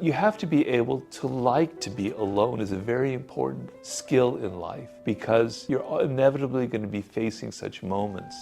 You have to be able to like to be alone is a very important skill in life because you're inevitably going to be facing such moments.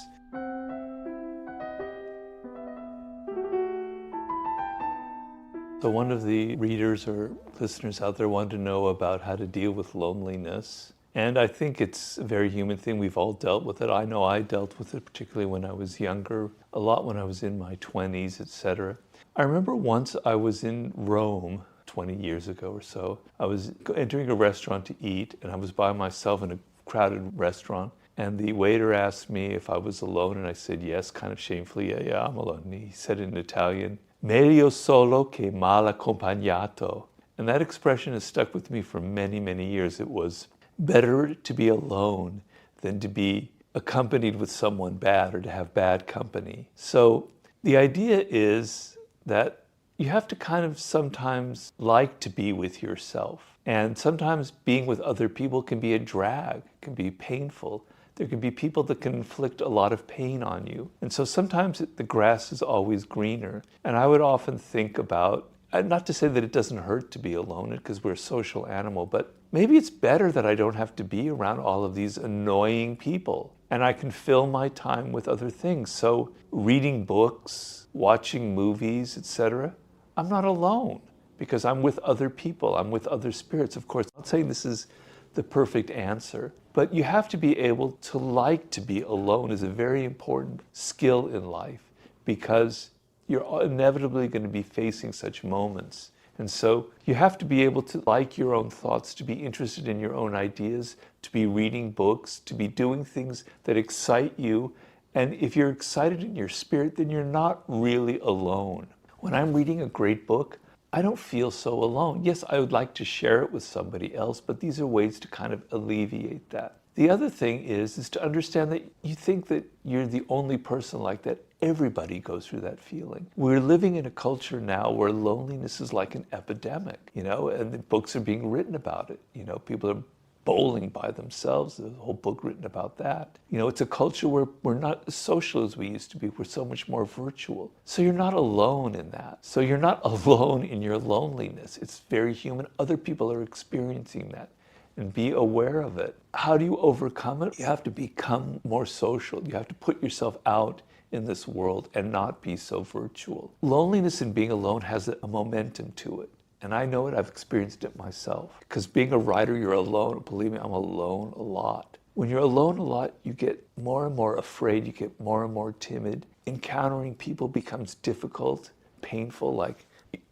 So one of the readers or listeners out there wanted to know about how to deal with loneliness. And I think it's a very human thing. We've all dealt with it. I know I dealt with it, particularly when I was younger, a lot when I was in my 20s, etc. I remember once I was in Rome 20 years ago or so. I was entering a restaurant to eat, and I was by myself in a crowded restaurant. And the waiter asked me if I was alone, and I said yes, kind of shamefully, yeah, I'm alone. And he said in Italian, meglio solo che mal accompagnato. And that expression has stuck with me for many, many years. It was better to be alone than to be accompanied with someone bad or to have bad company. So the idea is that you have to kind of sometimes like to be with yourself. And sometimes being with other people can be a drag, can be painful. There can be people that can inflict a lot of pain on you. And so sometimes the grass is always greener. And I would often think about, not to say that it doesn't hurt to be alone, because we're a social animal, but maybe it's better that I don't have to be around all of these annoying people. And I can fill my time with other things. So reading books, watching movies, etc. I'm not alone because I'm with other people. I'm with other spirits. Of course, I'm not saying this is the perfect answer, but you have to be able to like to be alone is a very important skill in life because you're inevitably going to be facing such moments. And so you have to be able to like your own thoughts, to be interested in your own ideas, to be reading books, to be doing things that excite you. And if you're excited in your spirit, then you're not really alone. When I'm reading a great book, I don't feel so alone. Yes, I would like to share it with somebody else, but these are ways to kind of alleviate that. The other thing is to understand that you think that you're the only person like that. Everybody goes through that feeling. We're living in a culture now where loneliness is like an epidemic, and the books are being written about it. People are bowling by themselves. There's a whole book written about that. It's a culture where we're not as social as we used to be. We're so much more virtual. So you're not alone in that. So you're not alone in your loneliness. It's very human. Other people are experiencing that. And be aware of it. How do you overcome it? You have to become more social. You have to put yourself out in this world and not be so virtual. Loneliness and being alone has a momentum to it. And I know it, I've experienced it myself. Because being a writer, you're alone. Believe me, I'm alone a lot. When you're alone a lot, you get more and more afraid, you get more and more timid. Encountering people becomes difficult, painful,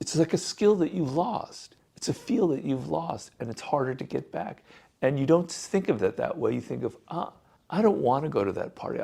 it's like a skill that you lost. It's a feel that you've lost, and it's harder to get back. And you don't think of it that way. You think of, I don't want to go to that party.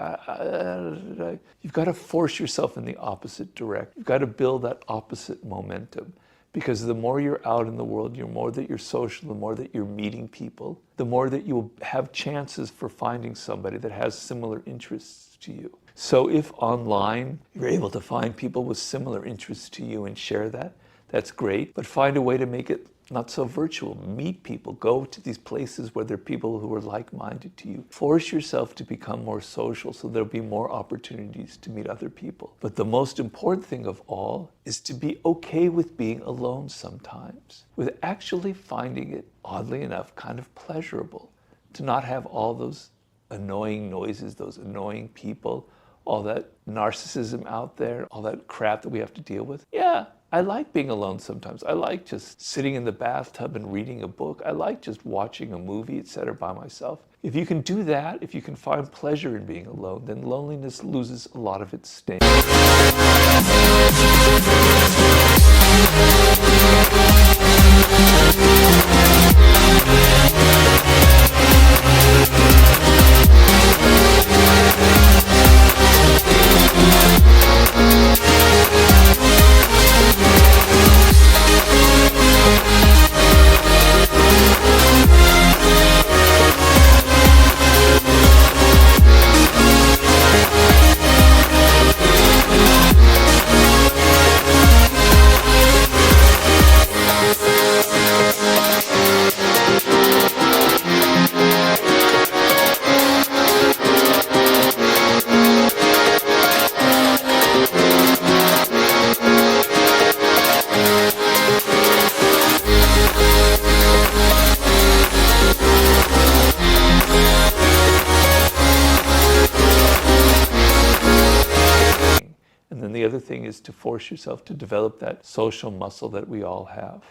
You've got to force yourself in the opposite direction. You've got to build that opposite momentum. Because the more you're out in the world, the more that you're social, the more that you're meeting people, the more that you'll have chances for finding somebody that has similar interests to you. So if online you're able to find people with similar interests to you and share that, that's great. But find a way to make it not so virtual. Meet people. Go to these places where there are people who are like-minded to you. Force yourself to become more social so there'll be more opportunities to meet other people. But the most important thing of all is to be okay with being alone sometimes, with actually finding it, oddly enough, kind of pleasurable to not have all those annoying noises, those annoying people, all that narcissism out there, all that crap that we have to deal with. Yeah. I like being alone sometimes. I like just sitting in the bathtub and reading a book. I like just watching a movie, etc. by myself. If you can do that, if you can find pleasure in being alone, then loneliness loses a lot of its sting. other thing is to force yourself to develop that social muscle that we all have.